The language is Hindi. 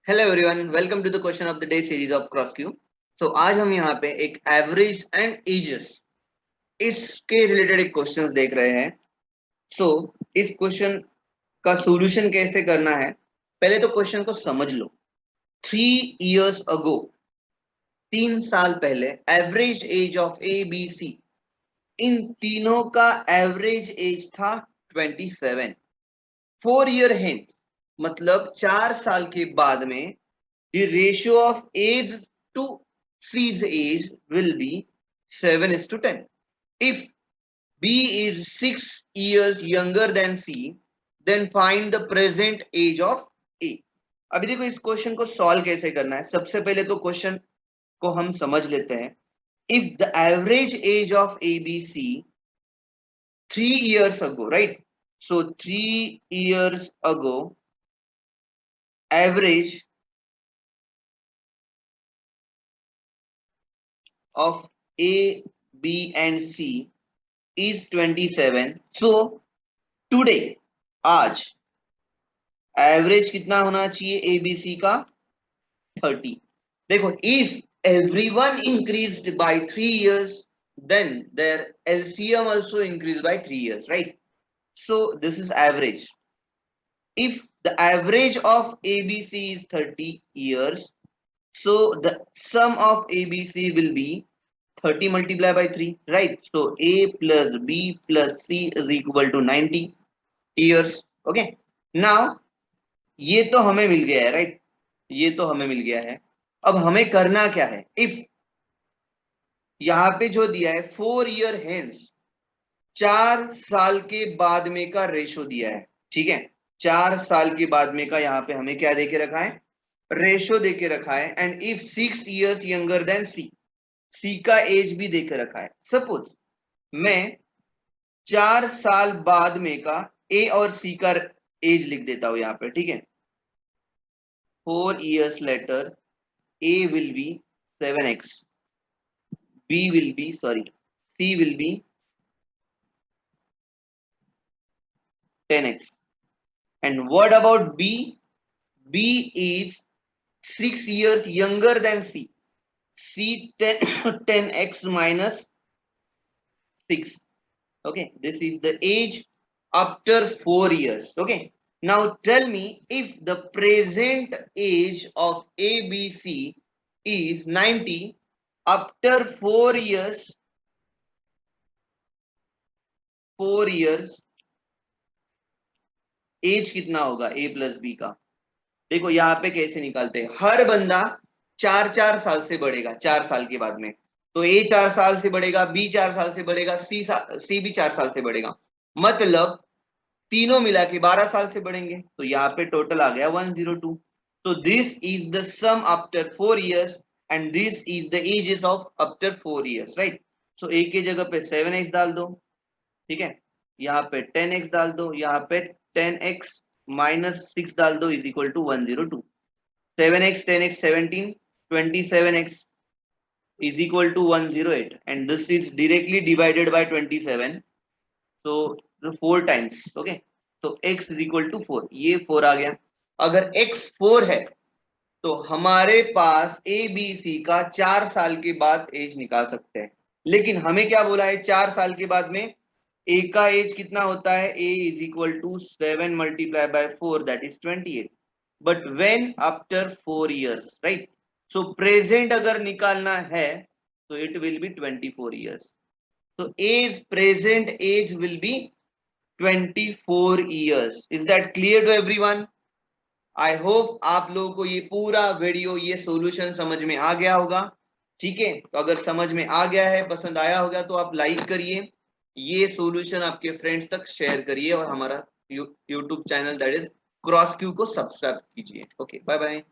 Hello everyone, welcome to the question of the day series of Cross Q. तो आज हम यहाँ पे एक एवरेज एंड एजेस इसके रिलेटेड एक क्वेश्चन देख रहे हैं। सो इस क्वेश्चन का सॉल्यूशन कैसे करना है, पहले तो क्वेश्चन को समझ लो। 3 years अगो, 3 साल पहले, average age of A B C, इन तीनों का एवरेज एज था 27। 4 year हेंस, मतलब 4 साल के बाद में, the ratio of age to C's age will be 7:10. If B is 6 years younger than C, then find the present age of A. अभी देखो इस क्वेश्चन को सॉल्व कैसे करना है। सबसे पहले तो क्वेश्चन को हम समझ लेते हैं। If the average age of ABC 3 years ago, right? So 3 years ago, average of A, B and C is 27. So today, आज एवरेज कितना होना चाहिए ए बी सी का? 30. देखो, if everyone increased by 3 years, then their LCM also increased by 3 years, right? So this is average. If the average of ABC is 30 years, so the sum of ABC will be 30 multiplied by 3, right? So A plus B plus C is equal to 90 years. Okay. Now ये तो हमें मिल गया है, राइट? ये तो हमें मिल गया है। अब हमें करना क्या है? इफ यहाँ पे जो दिया है 4 year हेंस, 4 साल के बाद में का रेशो दिया है, ठीक है? 4 साल के बाद में का यहाँ पे हमें क्या देके रखा है? रेशो देके रखा है। And if 6 years younger than C, C का एज भी देके रखा है। सपोज मैं 4 साल बाद में का ए और सी का एज लिख देता हूं यहाँ पे, ठीक है? 4 years later, A will be 7x, B will be, sorry, C will be 10x. And what about B? B is 6 years younger than C. C 10x minus 6. Okay, this is the age after 4 years. Okay, now tell me, if the present age of ABC is 90, after 4 years, 4 years as कितना होगा ए प्लस बी का? देखो यहाँ पे कैसे निकालते हैं। हर बंदा 4 साल से बढ़ेगा 4 साल के बाद में। तो ए 4 साल से बढ़ेगा, बी 4 साल से बढ़ेगा, सी भी 4 साल से बढ़ेगा, मतलब तीनों मिला के 12 साल से बढ़ेंगे। तो यहाँ पे टोटल आ गया 102। तो this is the sum after 4 years and this is the ages of after 4 years, right? So A की जगह पे 7x डाल दो, ठीक है? यहाँ पे 10x डाल दो, यहाँ पे 10x माइनस 6 डाल दो, is equal to 102। 7x 10x 17, 27x is equal to 108, and this is directly divided by 27, so the 4 times. Okay, so x is equal to 4, ये 4 आ गया। अगर x 4 है तो हमारे पास ए बी सी का 4 साल के बाद एज निकाल सकते हैं। लेकिन हमें क्या बोला है? 4 साल के बाद में ए का एज कितना होता है? A is equal to 7 multiply by 4, that is 28। But when after 4 years, right? So present अगर निकालना है तो it will be 24 years. So age, present age will be 24 years. Is that clear to everyone? I hope आप लोगों को ये पूरा वीडियो, ये सॉल्यूशन समझ में आ गया होगा, ठीक है? तो अगर समझ में आ गया है, पसंद आया होगा, तो आप लाइक करिए, ये सॉल्यूशन आपके फ्रेंड्स तक शेयर करिए और हमारा YouTube channel that is Cross Q को सब्सक्राइब कीजिए। Okay, bye bye.